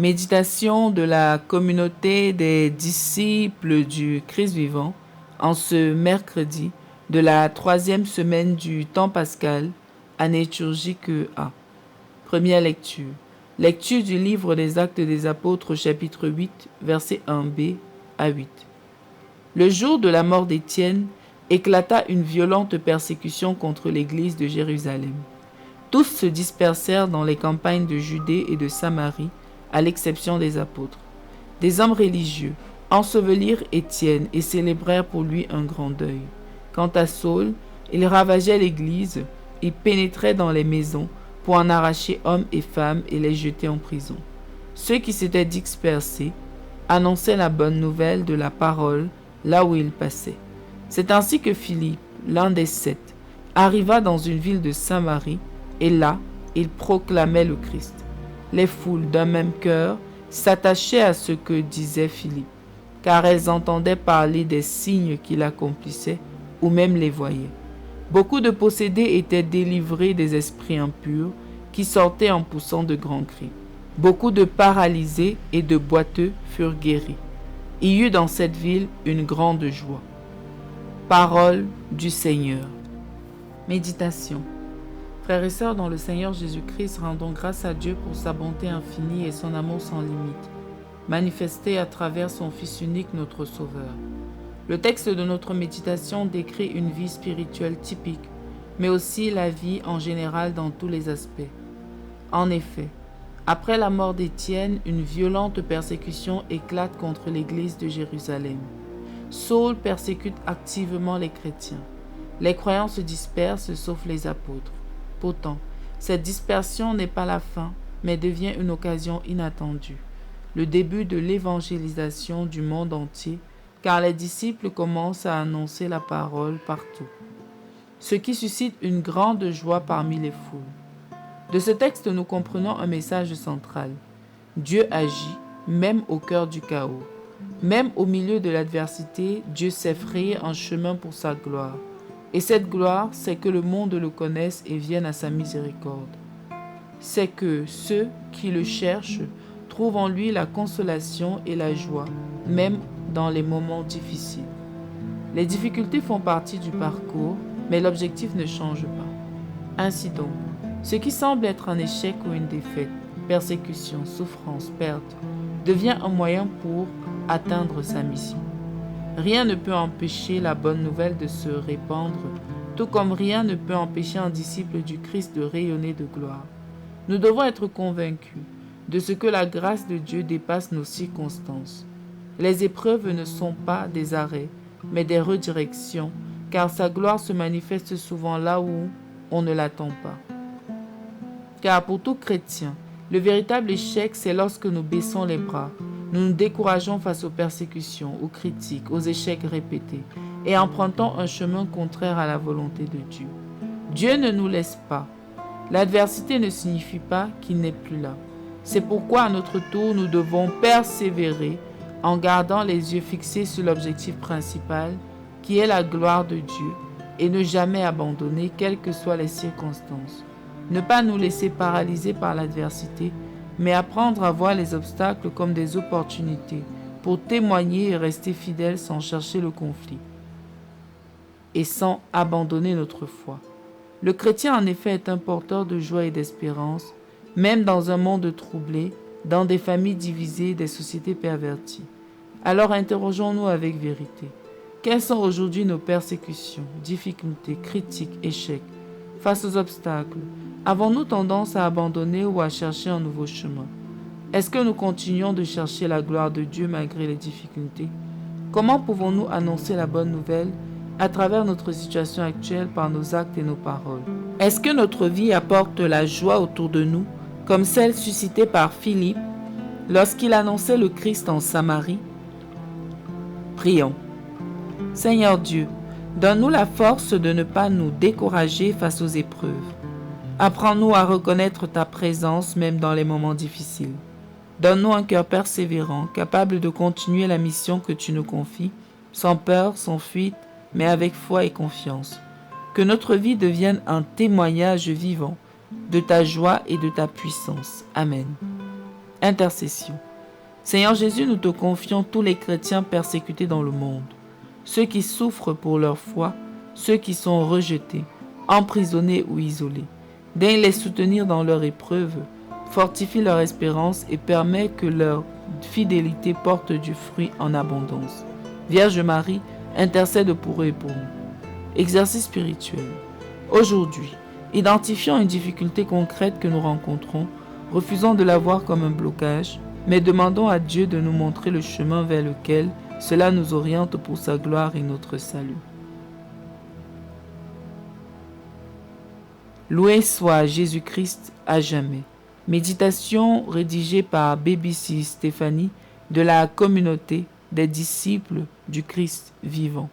Méditation de la communauté des disciples du Christ vivant en ce mercredi de la 3e semaine du temps pascal, année liturgique A. Première lecture. Lecture du livre des Actes des Apôtres, chapitre 8, versets 1b à 8. Le jour de la mort d'Étienne, éclata une violente persécution contre l'église de Jérusalem. Tous se dispersèrent dans les campagnes de Judée et de Samarie, à l'exception des apôtres. Des hommes religieux ensevelirent Étienne et célébrèrent pour lui un grand deuil. Quant à Saul, il ravageait l'église, il pénétrait dans les maisons pour en arracher hommes et femmes et les jeter en prison. Ceux qui s'étaient dispersés annonçaient la bonne nouvelle de la parole là où ils passaient. C'est ainsi que Philippe, l'un des 7, arriva dans une ville de Samarie, et là, il proclamait le Christ. Les foules d'un même cœur s'attachaient à ce que disait Philippe, car elles entendaient parler des signes qu'il accomplissait ou même les voyaient. Beaucoup de possédés étaient délivrés des esprits impurs qui sortaient en poussant de grands cris. Beaucoup de paralysés et de boiteux furent guéris. Il y eut dans cette ville une grande joie. Parole du Seigneur. Méditation. Frères et sœurs dans le Seigneur Jésus-Christ, rendons grâce à Dieu pour sa bonté infinie et son amour sans limite, manifesté à travers son Fils unique, notre Sauveur. Le texte de notre méditation décrit une vie spirituelle typique, mais aussi la vie en général dans tous les aspects. En effet, après la mort d'Étienne, une violente persécution éclate contre l'église de Jérusalem. Saul persécute activement les chrétiens. Les croyants se dispersent sauf les apôtres. Pourtant, cette dispersion n'est pas la fin, mais devient une occasion inattendue, le début de l'évangélisation du monde entier, car les disciples commencent à annoncer la parole partout, ce qui suscite une grande joie parmi les foules. De ce texte, nous comprenons un message central. Dieu agit, même au cœur du chaos. Même au milieu de l'adversité, Dieu sait frayer un chemin pour sa gloire. Et cette gloire, c'est que le monde le connaisse et vienne à sa miséricorde. C'est que ceux qui le cherchent trouvent en lui la consolation et la joie, même dans les moments difficiles. Les difficultés font partie du parcours, mais l'objectif ne change pas. Ainsi donc, ce qui semble être un échec ou une défaite, persécution, souffrance, perte, devient un moyen pour atteindre sa mission. Rien ne peut empêcher la bonne nouvelle de se répandre, tout comme rien ne peut empêcher un disciple du Christ de rayonner de gloire. Nous devons être convaincus de ce que la grâce de Dieu dépasse nos circonstances. Les épreuves ne sont pas des arrêts, mais des redirections, car sa gloire se manifeste souvent là où on ne l'attend pas. Car pour tout chrétien, le véritable échec, c'est lorsque nous baissons les bras, nous nous décourageons face aux persécutions, aux critiques, aux échecs répétés et empruntons un chemin contraire à la volonté de Dieu. Dieu ne nous laisse pas. L'adversité ne signifie pas qu'il n'est plus là. C'est pourquoi à notre tour, nous devons persévérer en gardant les yeux fixés sur l'objectif principal qui est la gloire de Dieu et ne jamais abandonner quelles que soient les circonstances. Ne pas nous laisser paralyser par l'adversité, mais apprendre à voir les obstacles comme des opportunités pour témoigner et rester fidèles sans chercher le conflit et sans abandonner notre foi. Le chrétien en effet est un porteur de joie et d'espérance, même dans un monde troublé, dans des familles divisées, des sociétés perverties. Alors interrogeons-nous avec vérité. Quelles sont aujourd'hui nos persécutions, difficultés, critiques, échecs? Face aux obstacles, avons-nous tendance à abandonner ou à chercher un nouveau chemin? Est-ce que nous continuons de chercher la gloire de Dieu malgré les difficultés? Comment pouvons-nous annoncer la bonne nouvelle à travers notre situation actuelle par nos actes et nos paroles? Est-ce que notre vie apporte la joie autour de nous, comme celle suscitée par Philippe lorsqu'il annonçait le Christ en Samarie? Prions. Seigneur Dieu, donne-nous la force de ne pas nous décourager face aux épreuves. Apprends-nous à reconnaître ta présence même dans les moments difficiles. Donne-nous un cœur persévérant, capable de continuer la mission que tu nous confies, sans peur, sans fuite, mais avec foi et confiance. Que notre vie devienne un témoignage vivant de ta joie et de ta puissance. Amen. Intercession. Seigneur Jésus, nous te confions tous les chrétiens persécutés dans le monde, ceux qui souffrent pour leur foi, ceux qui sont rejetés, emprisonnés ou isolés. Daigne les soutenir dans leur épreuve, fortifie leur espérance et permet que leur fidélité porte du fruit en abondance. Vierge Marie, intercède pour eux et pour nous. Exercice spirituel. Aujourd'hui, identifions une difficulté concrète que nous rencontrons, refusons de la voir comme un blocage, mais demandons à Dieu de nous montrer le chemin vers lequel cela nous oriente pour sa gloire et notre salut. Loué soit Jésus-Christ à jamais. Méditation rédigée par BBC Stéphanie de la communauté des disciples du Christ vivant.